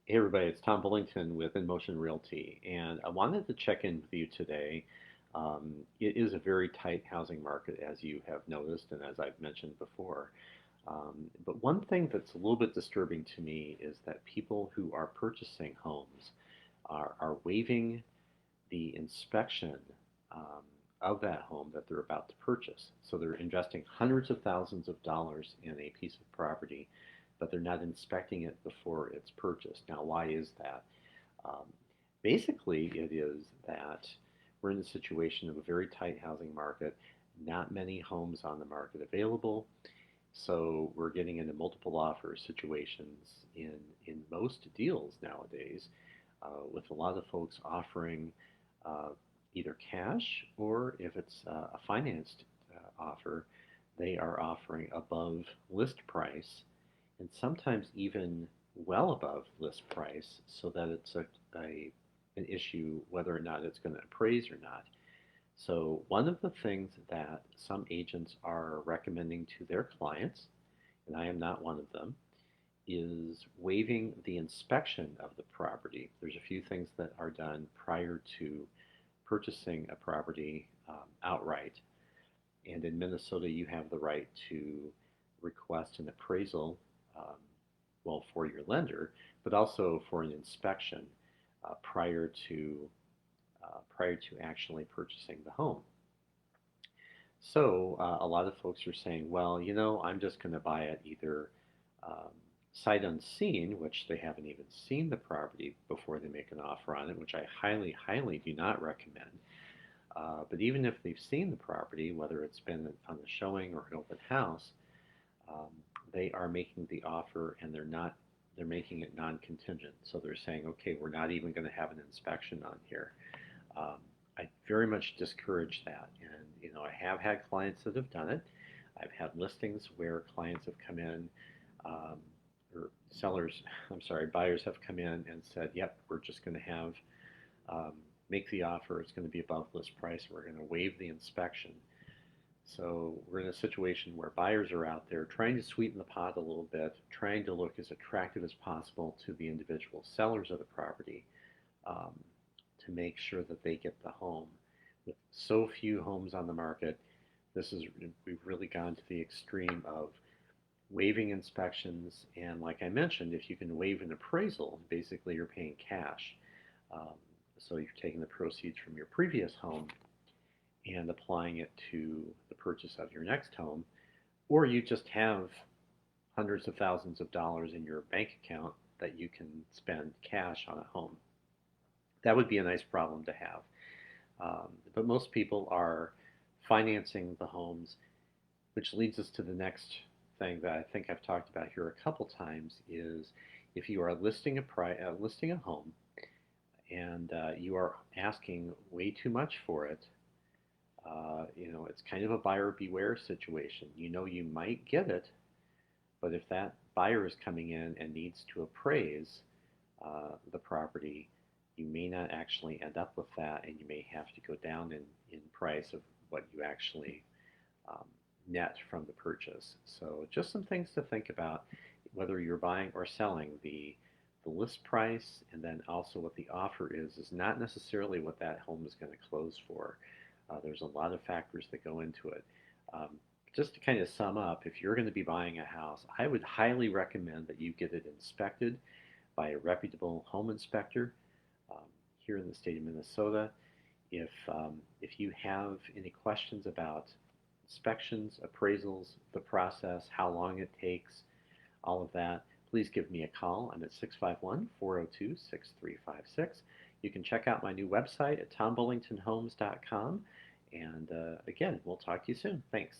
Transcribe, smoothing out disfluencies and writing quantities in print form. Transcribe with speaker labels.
Speaker 1: Hey everybody, it's Tom Bullington with InMotion Realty, and I wanted to check in with you today. It is a very tight housing market, as you have noticed, and as I've mentioned before. But one thing that's a little bit disturbing to me is that people who are purchasing homes are waiving the inspection um, of that home that they're about to purchase. So they're investing hundreds of thousands of dollars in a piece of property, but they're not inspecting it before it's purchased. Now, why is that? Um, Basically, it is that we're in a situation of a very tight housing market, not many homes on the market available. So we're getting into multiple offer situations in most deals nowadays, with a lot of folks offering uh, either cash or if it's a financed offer, they are offering above list price and sometimes even well above list price so that it's an issue whether or not it's going to appraise or not. So one of the things that some agents are recommending to their clients, and I am not one of them, is waiving the inspection of the property. There's a few things that are done prior to purchasing a property outright. And in Minnesota, you have the right to request an appraisal, um, well, for your lender, but also for an inspection prior to actually purchasing the home. So a lot of folks are saying, well, I'm just going to buy it either um, sight unseen, which they haven't even seen the property before they make an offer on it, which I highly, highly do not recommend. But even if they've seen the property, whether it's been on a showing or an open house, um, they are making the offer and they're making it non-contingent. So they're saying, okay, we're not even going to have an inspection on here. Um, I very much discourage that. And, I have had clients that have done it. I've had listings where clients have come in, um, or sellers, I'm sorry, buyers have come in and said, yep, we're just going to have, um, make the offer. It's going to be above list price. We're going to waive the inspection. So we're in a situation where buyers are out there trying to sweeten the pot a little bit, trying to look as attractive as possible to the individual sellers of the property, um, to make sure that they get the home. With so few homes on the market, we've really gone to the extreme of waiving inspections. And like I mentioned, if you can waive an appraisal, basically you're paying cash. Um, so you're taking the proceeds from your previous home and applying it to the purchase of your next home, or you just have hundreds of thousands of dollars in your bank account that you can spend cash on a home. That would be a nice problem to have. But most people are financing the homes, which leads us to the next thing that I think I've talked about here a couple times is if you are listing a home and you are asking way too much for it, it's kind of a buyer beware situation. You might get it, but if that buyer is coming in and needs to appraise the property, you may not actually end up with that, and you may have to go down in price of what you actually um, net from the purchase. So just some things to think about, whether you're buying or selling. The list price and then also what the offer is not necessarily what that home is going to close for. There's a lot of factors that go into it. Um, just to kind of sum up, if you're going to be buying a house, I would highly recommend that you get it inspected by a reputable home inspector um, here in the state of Minnesota. If you have any questions about inspections, appraisals, the process, how long it takes, all of that, please give me a call. I'm at 651-402-6356. You can check out my new website at tombullingtonhomes.com. And again, we'll talk to you soon. Thanks.